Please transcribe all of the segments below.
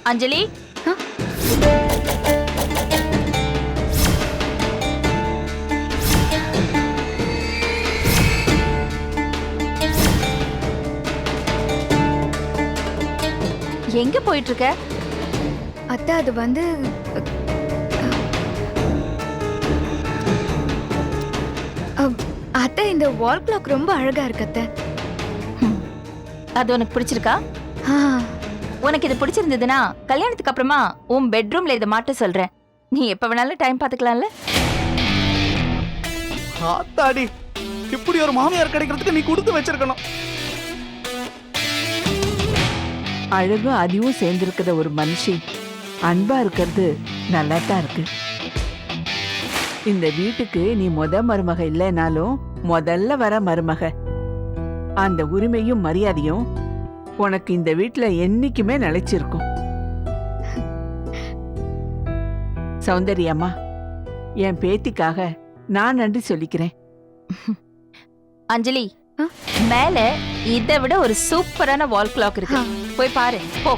அஞ்சலி, எங்க போயிட்டு இருக்க? அத்தை அது வந்து அத்தை இந்த வால் கிளாக் ரொம்ப அழகா இருக்கு அத்தை. அது உனக்கு பிடிச்சிருக்கா? ஆ, உனக்கு இது பிடிச்சிருந்ததுன்னா கல்யாணத்துக்கு அப்புறமா உன் பெட்ரூம்ல இதை மாட்ட சொல்றேன். நீ எப்ப வேணாலும் டைம் பாத்துக்கலாம்ல. ஆத்தாடி, இப்படி ஒரு மாமியார் கிடைக்கிறதுக்கு நீ கொடுத்து வச்சிருக்கணும். அழகும் அறிவும் சேர்ந்திருக்கிற ஒரு மனுஷி அன்பா இருக்கிறது நல்லா தான் இருக்கு. இந்த வீட்டுக்கு நீ மருமக இல்லைனாலும் முதல்ல வர மருமக. அந்த உரிமையும் மரியாதையும் உனக்கு இந்த வீட்டுல என்னைக்குமே நிலைச்சிருக்கும். சௌந்தர்யம்மா, என் பேத்திக்காக நான் நன்றி சொல்லிக்கிறேன். அஞ்சலி, மேல இதை விட ஒரு சூப்பரான வால் கிளாக் இருக்கு, போய் பாரு போ.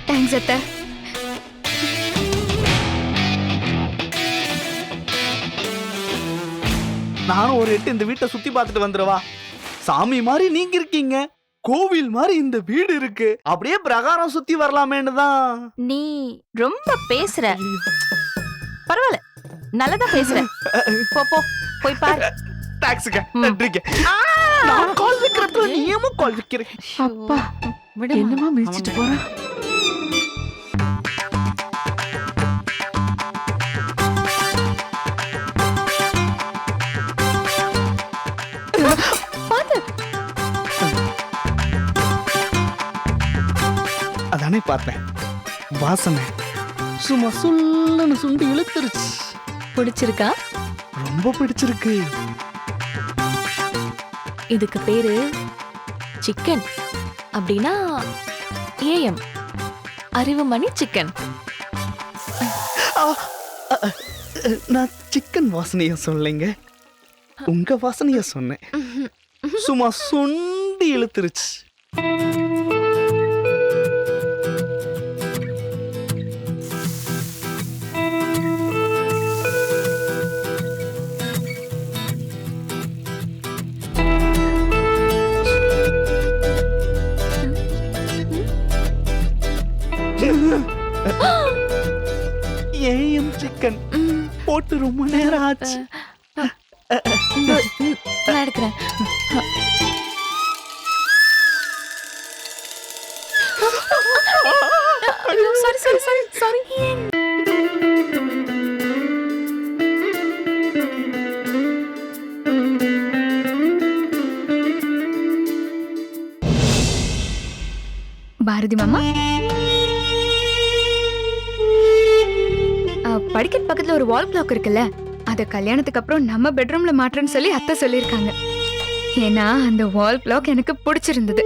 தேங்க்ஸ் அத்தை. நானும் ஒரு எட்டு இந்த வீட்டை சுத்தி பார்த்துட்டு வந்துடுவா. சாமி மாதிரி நீங்க இருக்கீங்க, கோவில் மாதிரி இந்த வீடு இருக்கு, அப்படியே பிரகாரம் சுத்தி வரலாமேன்னு தான். நீ ரொம்ப பேசுற. பரவாயில்ல, நல்லதா பேசுற. போ போ, போய் பாரு. டாக்ஸுக்கு நன்றிங்க. நான் கால் வைக்கிறப்ப நீயும் கால் வைக்கிறேன். அப்பா, என்னமா மிதிச்சிட்டு போறா? அதானே பார்த்தேன், வாசனை சும்மா சொல்லுன்னு சுண்டி இழுத்துருச்சு. பிடிச்சிருக்கா? ரொம்ப பிடிச்சிருக்கு. இதுக்கு பேரு சிக்கன். அப்படின்னா ஏஎம் அறிவுமணி சிக்கன். நான் சிக்கன் வாசனைய சொல்லலைங்க, உங்க வாசனைய சொன்னேன். சும்மா சுண்டி இழுத்துருச்சு. ஏஎம் சிக்கன் போட்டு ரொம்ப நேரம் ஆச்சு. நான் எடுக்கிறேன். Sorry sorry sorry sorry. Bharathi மாமா, படிக்கட் பக்கத்துல ஒரு வால் கிளாக் இருக்குல்ல, அத கல்யாணத்துக்கு அப்புறம் நம்ம பெட்ரூம்ல மாற்றன்னு சொல்லி அத்தை சொல்லிருக்காங்க. ஏன்னா அந்த வால் கிளாக் எனக்கு பிடிச்சிருந்தது.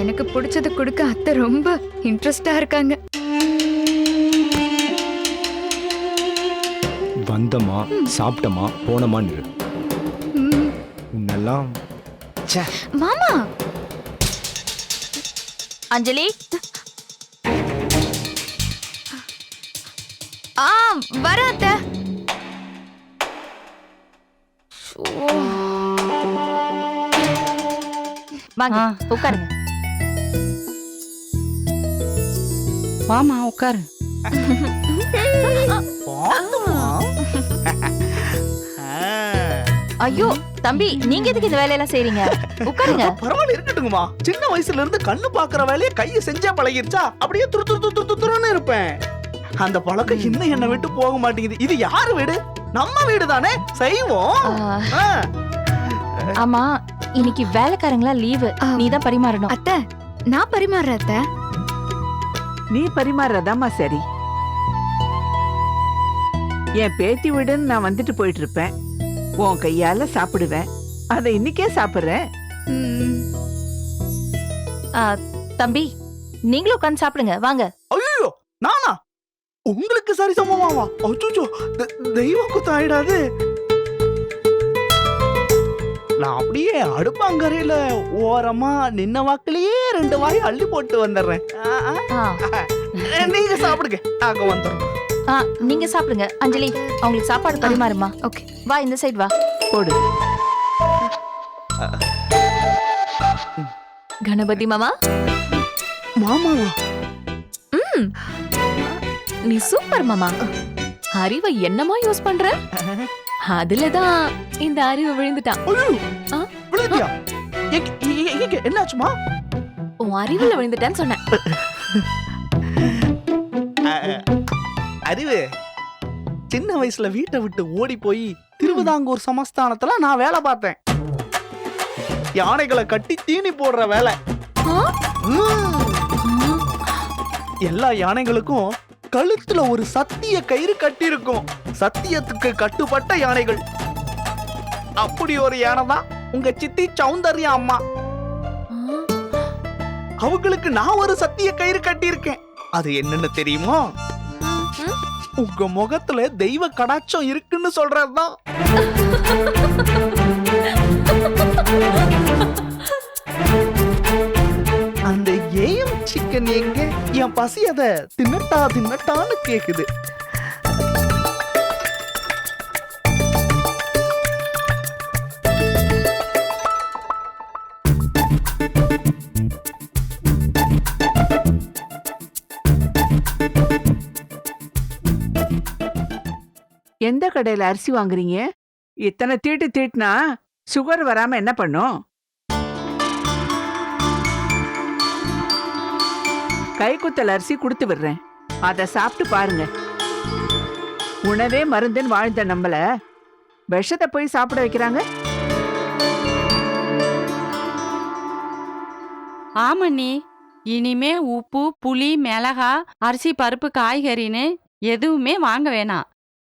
எனக்கு பிடிச்சது கொடுக்க அத்தை ரொம்ப இன்ட்ரெஸ்டா இருக்காங்க. வந்தமா சாப்பிட்டமா போனமான்னு ம், உன்னெல்லாம் மாமா. அஞ்சலி, வர அத்தை. வாங்க உட்காருங்க. வாமா உட்காரு. ஐயோ தம்பி, நீங்க எதுக்கு இந்த வேலையெல்லாம் செய்றீங்க? உட்காருங்க. பரவாயில்ல, இருக்கட்டுங்கம்மா. சின்ன வயசுல இருந்து கண்ணு பாக்குற வேலையை கையை செஞ்சா பழகிருச்சா, அப்படியே துரு துரு துரு துரு துருன்னு இருப்பேன். அந்த பழக்கம் இன்னும் என்ன விட்டு போக மாட்டேங்குது. இது யாரு வீடு? நம்ம வீடு தானே, செய்வோம். ஆமா, இன்னைக்கு வேலைக்காரங்களா லீவு, நீதான் பரிமாறணும். அத்தை, நான் பரிமாறுறேன் அத்தை. நீ பரிமாறதாமா சரி. என் பேத்தி வீடுன்னு நான் வந்துட்டு போயிட்டு இருப்பேன். உன் கையால சாப்பிடுவேன். அதை இன்னைக்கே சாப்பிடுறேன். ம், தம்பி, நீங்களும் உட்கார்ந்து சாப்பிடுங்க வாங்க. ஐயோ, நானா? உங்களுக்கு சரி சமமாவா? அச்சோ, தெய்வ குத்தம் ஆயிடாது. நான் அப்படியே அடுப்பாங்கரையில ஓரமா நின்ன வாக்கிலேயே 2 வாய் அள்ளி போட்டு வந்துடுறேன். நீங்க சாப்பிடுங்க, நாங்க வந்துடுறோம். நீங்க சாப்பிடுங்க. அஞ்சலி, அவங்களுக்கு சாப்பாடு பரிமாறுமா. ஓகே. வா, இந்த சைடு வா. போடு. கணபதி மாமா, மாமாவா? நீ சூப்பர் மாமா. அறிவை என்னமா யூஸ் பண்ற? அதுலதான் இந்த அறிவு விழுந்துட்டான். ஐயோ, ஆ? விழுந்தியா? என்னாச்சுமா? உன் அறிவுல விழுந்துட்டான்னு சொன்னேன். அறிவு, சின்ன வயசுல வீட்டை விட்டு ஓடி போய் திருவிதாங்கூர் சமஸ்தானத்துல நான் வேலை பார்த்தேன். யானைகளை கட்டி தீனி போடுற வேலை. ஆ? எல்லா யானைகளுக்கும் கழுத்துல ஒரு சத்திய கயிறு கட்டி இருக்கும். சத்தியத்துக்கு கட்டுப்பட்ட யானைகள். அப்படி ஒரு யானை தான் உங்க சித்தி சௌந்தர்யா அம்மா. அவங்களுக்கு நான் ஒரு சத்திய கயிறு கட்டி இருக்கேன். அது என்னன்னு தெரியுமா? உங்க முகத்துல தெய்வ கடாட்சம் இருக்குன்னு சொல்றதுதான். அந்த ஏஎம் சிக்கன் எங்க? என் பசி அத தின்னட்டான்னு கேக்குது. எந்த கடையில அரிசி வாங்குறீங்க? இத்தனை தீட்டு தீட்டுனா சுகர் வராம என்ன பண்ணும்? கைக்குத்தல் அரிசி கொடுத்து விடுறேன், அதை சாப்பிட்டு பாருங்க. உணவே மருந்துன்னு வாழ்ந்த நம்மள விஷத்தை போய் சாப்பிட வைக்கிறாங்க. ஆமண்ணி, இனிமே உப்பு, புளி, மிளகா, அரிசி, பருப்பு, காய்கறின்னு எதுவுமே வாங்க வேணாம்.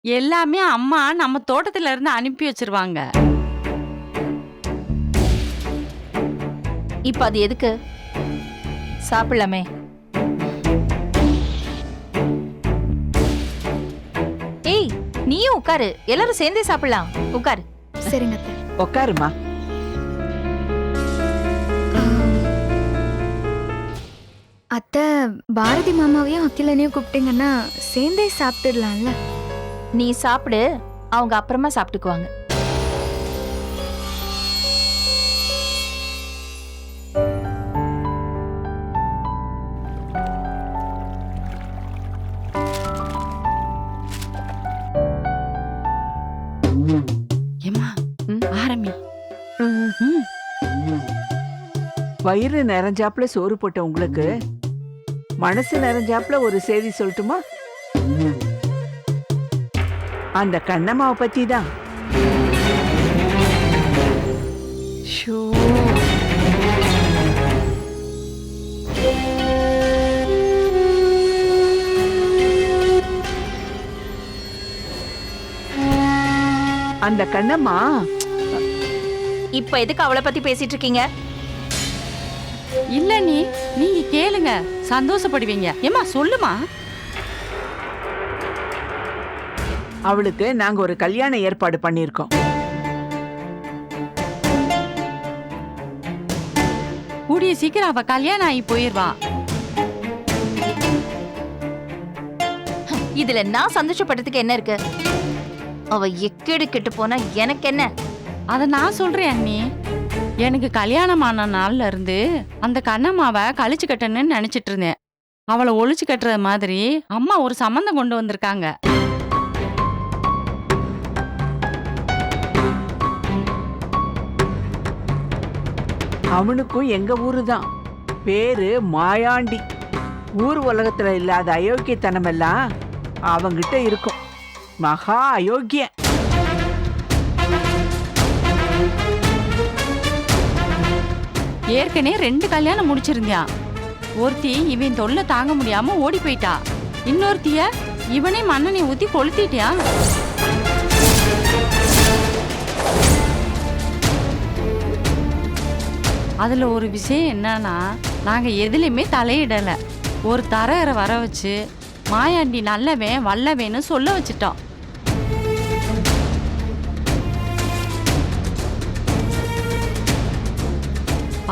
எல்லாமே அம்மா நம்ம தோட்டத்துல இருந்து அனுப்பி வச்சிருவாங்க. இப்ப அது எதுக்கு? சாப்பிடலாமே. ஏய், நீயும் உட்காரு, எல்லாரும் சேர்ந்தே சாப்பிடலாம். உட்காரு. சரிங்க அத்தை. உக்காருமா. அத்தை, பாரதி மாமாவையும் அகிலனையும் கூப்பிட்டீங்கன்னா சேர்ந்தே சாப்பிட்டுடலாம்ல. நீ சாப்பிடு, அவங்க அப்புறமா சாப்பிட்டுக்குவாங்க. ஏம்மா, ஆரம்பி. வயிறு நிறைஞ்சாப்புல சோறு போட்ட உங்களுக்கு மனசு நிறைஞ்சாப்புல ஒரு செய்தி சொல்லட்டுமா? அந்த கண்ணம்மாவை பத்தி தான். அந்த கண்ணம்மா இப்ப எதுக்கு அவளை பத்தி பேசிட்டு இருக்கீங்க? இல்ல நீங்க கேளுங்க, சந்தோஷப்படுவீங்க. ஏம்மா சொல்லுமா. அவளுக்கு நாங்க ஒரு கல்யாண ஏற்பாடு பண்ணிருக்கோம். கூடிய சீக்கிரம் அவ கல்யாணம் ஆகி போயிருவா. இதுல நான் சந்தோஷப்படுறதுக்கு என்ன இருக்கு? அவ எக்கேடு கெட்டு போனா எனக்கு என்ன? அத நான் சொல்றேன் அண்ணி. எனக்கு கல்யாணமான நாள்ல இருந்து அந்த கண்ணம்மாவை கழிச்சு கட்டணும்னு நினைச்சிட்டு இருந்தேன். அவளை ஒழிச்சு கட்டுற மாதிரி அம்மா ஒரு சம்மந்தம் கொண்டு வந்திருக்காங்க. அவனுக்கும் எங்க ஊரு தான். பேரு மாயாண்டி. ஊர் உலகத்துல இல்லாத அயோக்கியத்தனம் எல்லாம் அவங்கிட்ட இருக்கும். மகா அயோக்கிய. ஏற்கனவே 2 கல்யாணம் முடிச்சிருந்தியான். ஒருத்தி இவன் தொல்லை தாங்க முடியாம ஓடி போயிட்டா. இன்னொருத்திய இவனே மண்ணனை ஊத்தி கொளுத்திட்டியான். அதுல ஒரு விஷயம் என்னன்னா, நாங்க எதுலையுமே தலையிடல. ஒரு தரகரை வர வச்சு மாயாண்டி நல்லவன் வல்லவேன்னு சொல்ல வச்சுட்டோம்.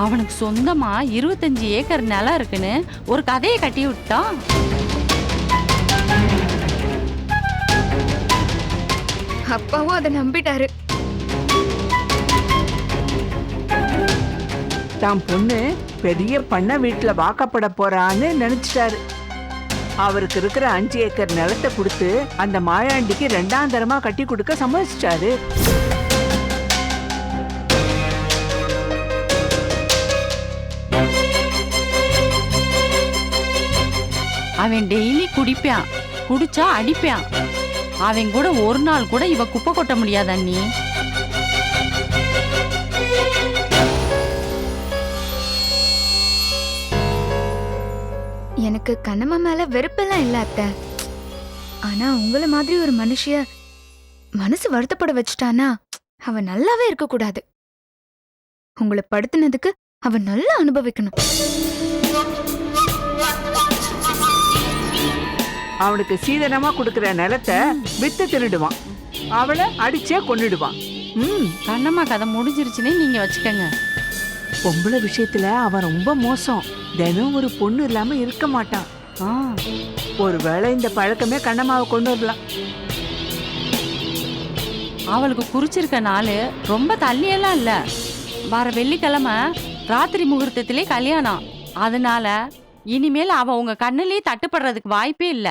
அவனுக்கு சொந்தமா 25 ஏக்கர் நிலம் இருக்குன்னு ஒரு கதையை கட்டி விட்டான். அப்பாவும் அதை நம்பிட்டாரு. தான் பொண்ணு பெரிய பண்ண வீட்டுல வாக்கப்பட போறான்னு நினைச்சிட்டாரு. அவருக்கு இருக்கிற 5 ஏக்கர் நிலத்தை கொடுத்து அந்த மாயாண்டிக்கு 2ஆம் தரமா கட்டி கொடுக்க சம்மதிச்சிட்டாரு. அவன் டெய்லி குடிப்பான், குடிச்சா அடிப்பான். அவன் கூட ஒரு நாள் கூட இவ குப்பை கொட்ட முடியாது அண்ணி. எனக்கு கண்ணம்மா மேல வெறுப்பெல்லாம் இல்ல அத்தை. ஆனா உங்கள மாதிரி ஒரு மனுஷிய மனசு வருத்தப்பட வச்சுட்டானா அவ நல்லாவே இருக்க கூடாது. உங்களை படுத்தினதுக்கு அவ நல்லா அனுபவிக்கணும். அவனுக்கு சீதனமா கொடுக்கிற நிலத்தை வித்து திருடுவான், அவளை அடிச்சே கொன்னுடுவான். கண்ணம்மா கதை முடிஞ்சிருச்சுன்னு நீங்க வச்சுக்கங்க. பொம்பளை விஷயத்துல அவன் ரொம்ப மோசம். தினம் ஒரு பொண்ணு இல்லாம இருக்க மாட்டான். ஒருவேளை இந்த பழக்கமே கண்ணம்மாவை கொண்டு வரலாம். அவளுக்கு குறிச்சிருக்க நாள் ரொம்ப தள்ளியெல்லாம் இல்ல. வர வெள்ளிக்கிழமை ராத்திரி முகூர்த்தத்திலே கல்யாணம். அதனால இனிமேல் அவ உங்க கண்ணிலேயே தட்டுப்படுறதுக்கு வாய்ப்பே இல்ல.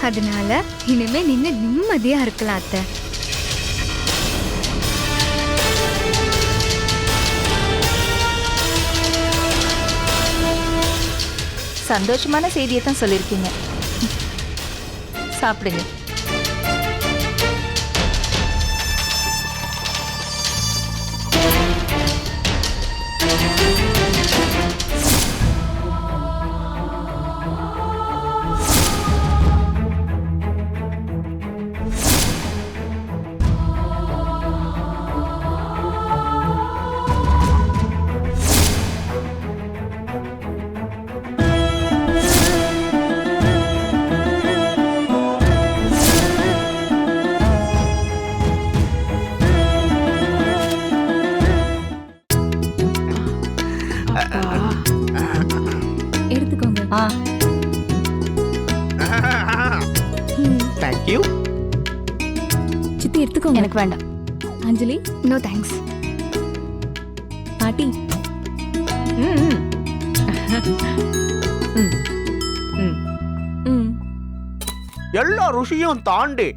அதனால இனிமே நீங்க நிம்மதியா இருக்கலாம் அத்தை. சந்தோஷமான செய்தியை தான் சொல்லியிருக்கீங்க. சாப்பிடுங்க. எடுத்துக்கோங்க. Thank you. சித்தி எடுத்துக்கோங்க. எனக்கு வேண்டாம். அஞ்சலி, நோ தேங்க்ஸ். பாட்டி, எல்லா ருசியும் தாண்டி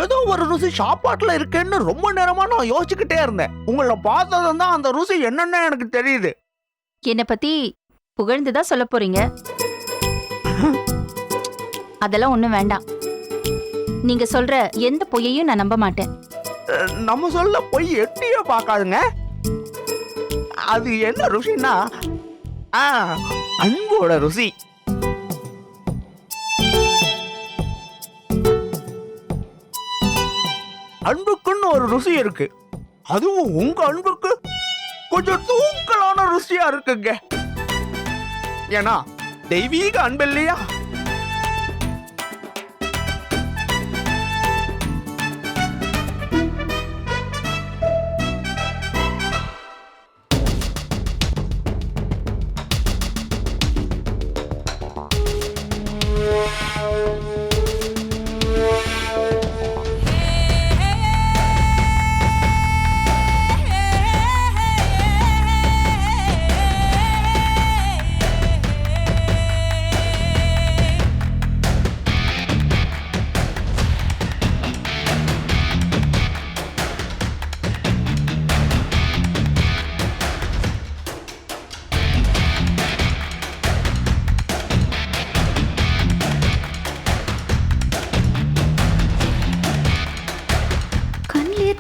ஏதோ ஒரு ருசி சாப்பாட்டுல இருக்குன்னு ரொம்ப நேரமா நான் யோசிச்சுக்கிட்டே இருந்தேன். உங்களை பார்த்ததும் தான் அந்த ருசி என்னன்னு எனக்கு தெரியுது. என்னை பத்தி புகழ்ந்துதான் சொல்ல போறீங்க. அதெல்லாம் ஒண்ணும் வேண்டாம். நீங்க சொல்ற எந்த பொய்யையும் நான் நம்ப மாட்டேன். நம்ம சொல்ல போய் எட்டியே பார்க்காதுங்க. அது என்ன ருசின்னா அன்போட ருசி. அன்புக்குன்னு ஒரு ருசி இருக்கு. அதுவும் உங்க அன்புக்கு கொஞ்சம் தூக்கலான ருசியா இருக்குங்க. ஏன்னா தெய்வீக அன்பு இல்லையா?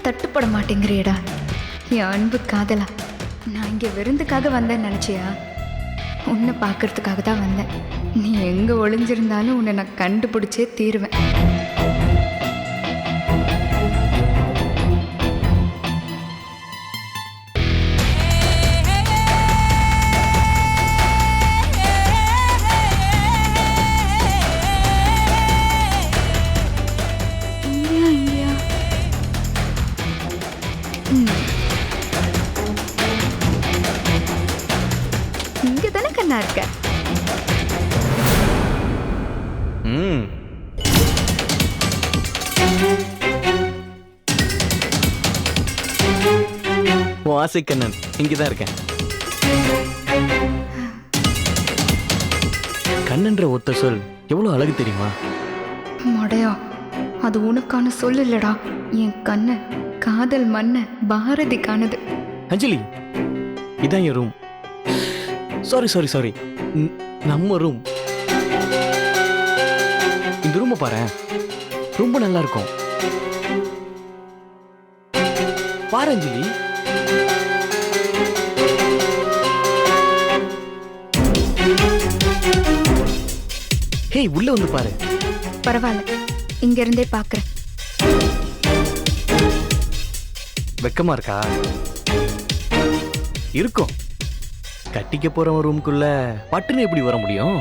தட்டுப்பட மாட்டேங்கிறியடா என் அன்பு காதலா. நான் இங்கே விருந்துக்காக வந்தேன்னு நினச்சியா? உன்னை பார்க்கறதுக்காக தான் வந்தேன். நீ எங்கே ஒளிஞ்சிருந்தாலும் உன்னை நான் கண்டுபிடிச்சே தீருவேன். இங்க தானே கண்ணா இருக்க. ம் உன் ஆசை கண்ணன் இங்கதான் இருக்கேன். கண்ணன்ற ஒத்த சொல் எவ்வளவு அழகு தெரியுமா? மடையா, அது உனக்கான சொல் இல்லடா. என் கண்ணு காதல் மண்ண பாரதிக்கானது. அஞ்சலி, இதான் என் ரூம். சாரி சாரி சாரி, நம்ம ரூம். இந்த ரூமை பாரு, ரொம்ப நல்லா இருக்கும். பாரு அஞ்சலி. ஹே, உள்ள வந்து பாரு. பரவாயில்ல, இங்க இருந்தே பாக்குறேன். வெக்கமா இருக்கா? இருக்கும். கட்டிக்க போறவன் ரூமுக்குள்ள பட்டுன்னு எப்படி வர முடியும்?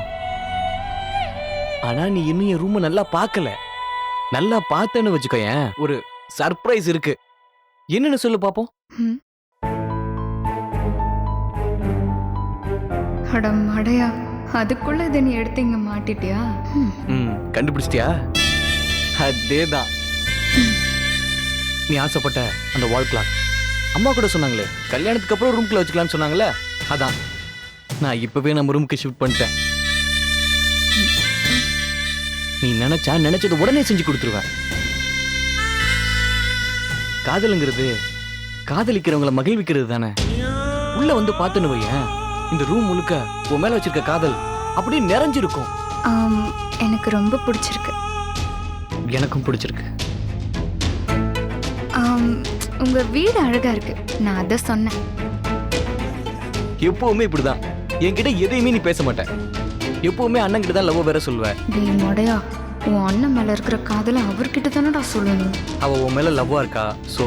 ஆனா நீ இன்னும் என் ரூமை நல்லா பார்க்கல. நல்லா பார்த்தேன்னு வச்சுக்கோயேன், ஒரு சர்ப்ரைஸ் இருக்கு. என்னன்னு சொல்லு பாப்போம். ம். அட மடையா, அதுக்குள்ள இதை நீ எடுத்து இங்க மாட்டிட்டியா? கண்டுபிடிச்சிட்டியா? அதேதான். நீ ஆசைப்பட்ட அந்த வால் கிளாக். அம்மா கூட சொன்னாங்களே, கல்யாணத்துக்கு அப்புறம் ரூம்குள்ள வச்சுக்கலாம்னு சொன்னாங்களே, அதான் நான் இப்பவே நம்ம ரூமுக்கு ஷிஃப்ட் பண்ணிட்டேன். நீ நினைச்சா நினைச்சது உடனே செஞ்சு கொடுத்துருவேன். காதலுங்கிறது காதலிக்கிறவங்கள மகிழ்விக்கிறது தானே. உள்ள வந்து பார்த்துன்னு வையேன், இந்த ரூம் முழுக்க உன் மேல வச்சிருக்க காதல் அப்படியே நிறைஞ்சிருக்கும். எனக்கு ரொம்ப பிடிச்சிருக்கு. எனக்கும் பிடிச்சிருக்கு. உங்க வீடு அழகா இருக்கு, நான் அத சொன்னேன். எப்பவுமே இப்படிதான், என்கிட்ட எதையுமே நீ பேச மாட்டேன். எப்பவுமே அண்ணன் கிட்ட தான் லவ் வேற சொல்லுவ. டேய் மடையா, உன் அண்ணன் மேல இருக்கிற காதலை அவர்கிட்ட தானடா சொல்லணும். அவ உன் மேல லவ்வா இருக்கா, சோ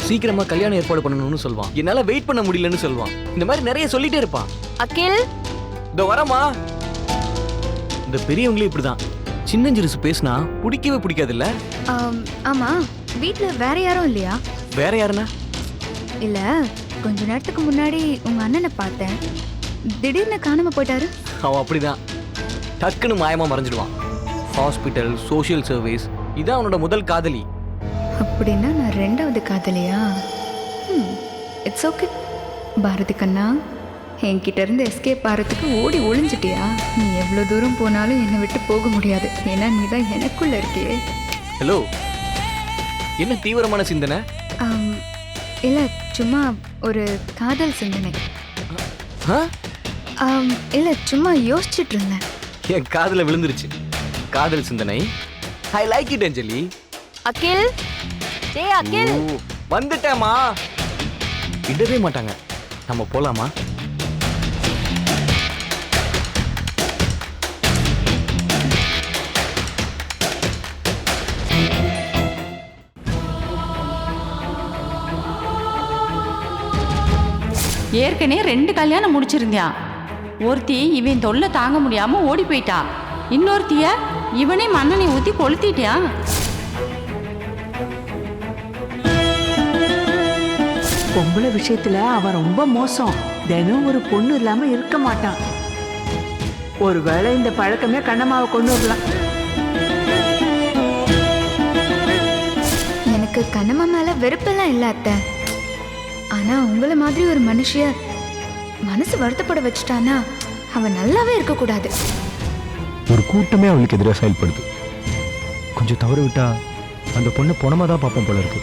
சீக்கிரமா கல்யாணம் ஏற்பாடு பண்ணணும்னு சொல்வான். என்னால வெயிட் பண்ண முடியலன்னு சொல்வான். இந்த மாதிரி நிறைய சொல்லிட்டே இருப்பான். அகில், இதோ வரமா. இந்த பெரியவங்களே இப்படிதான், சின்னஞ்சிறுசு பேசினா பிடிக்கவே பிடிக்காதுல்ல. ஆமா, வீட்ல வேற யாரும் இல்லையா? வேற யாருன்னா? இல்ல, கொஞ்ச நேரத்துக்கு முன்னாடி உங்க அண்ணனை பார்த்தேன், திடீர்னு காணாம போயிட்டாரு. அவன் அப்படிதான், டக்குன்னு மாயமா மறைஞ்சிடுவான். ஹாஸ்பிட்டல், சோஷியல் சர்வீஸ், இதான் அவனோட முதல் காதலி. அப்படின்னா நான் ரெண்டாவது காதலியா? It's okay. பாரதி கண்ணா, என்கிட்ட இருந்து எஸ்கேப் ஆகிறதுக்கு ஓடி ஒளிஞ்சிட்டியா? நீ எவ்வளோ தூரம் போனாலும் என்னை விட்டு போக முடியாது, ஏன்னா நீ தான் எனக்குள்ள இருக்கியே. ஹலோ, என்ன தீவிரமான சிந்தனை? இல்லை, சும்மா ஒரு காதல் சிந்தனை. இல்லை, சும்மா யோசிச்சுட்டு இருந்தேன். என் காதல விழுந்துருச்சு காதல் சிந்தனை. ஐ லைக் இட் அஞ்சலி. அகில், டேய் அகில். வந்துட்டேமா. விடவே மாட்டாங்க. நம்ம போலாமா? ஏற்கனவே 2 கல்யாணம் முடிச்சிருந்தியா. ஒருத்தி இவன் தொல்லை தாங்க முடியாம ஓடி போயிட்டா. இன்னொருத்திய இவனே மண்ணெண்ணெய் ஊத்தி கொளுத்திட்டியா. பொம்பளை விஷயத்துல அவன் ரொம்ப மோசம். தினம் ஒரு பொண்ணு இல்லாம இருக்க மாட்டான். ஒருவேளை இந்த பழக்கமே கண்ணம்மாவை கொண்டு வரலாம். எனக்கு கண்ணம்மா மேல வெறுப்பெல்லாம் இல்லை அத்தை. ஆனா உங்களை மாதிரி ஒரு மனுஷிய மனசு வருத்தப்பட வச்சுட்டானா அவன் நல்லாவே இருக்கக்கூடாது. ஒரு கூட்டமே அவளுக்கு எதிராக செயல்படுது. கொஞ்சம் தவறு விட்டா அந்த பொண்ணை பொணமா தான் பார்ப்போம் போல இருக்கு.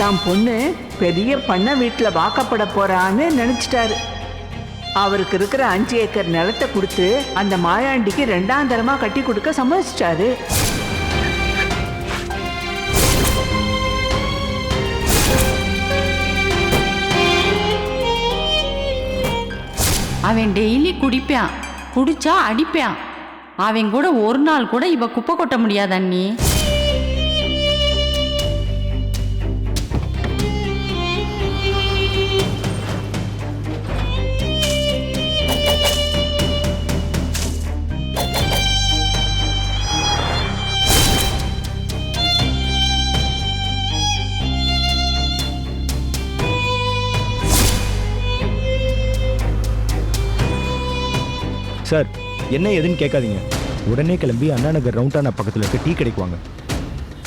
தான் பொண்ணு பெரிய பண்ண வீட்டுல வாக்கப்பட போறான்னு நினைச்சிட்டாரு. அவருக்கு இருக்கிற 5 ஏக்கர் நிலத்தை கொடுத்து அந்த மாயாண்டிக்கு 2ஆம் தரமா கட்டி கொடுக்க சம்மதிச்சிட்டாரு. அவன் டெய்லி குடிப்பான், குடிச்சா அடிப்பான். அவன் கூட ஒரு நாள் கூட இவ குப்பை கொட்ட முடியாது அண்ணி. சார் என்ன ஏதுன்னு கேட்காதீங்க, உடனே கிளம்பி அண்ணா நகர் ரவுண்டானா பக்கத்தில் இருக்க டீ கடைக்கு வாங்க.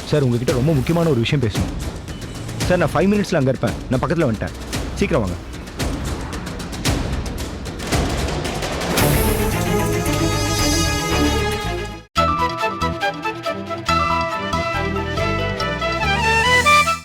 சார் உங்ககிட்ட ரொம்ப முக்கியமான ஒரு விஷயம் பேசணும். சார் நான் 5 மினிட்ஸில் அங்கே இருப்பேன், நான் பக்கத்தில் வந்துட்டேன், சீக்கிரம் வாங்க.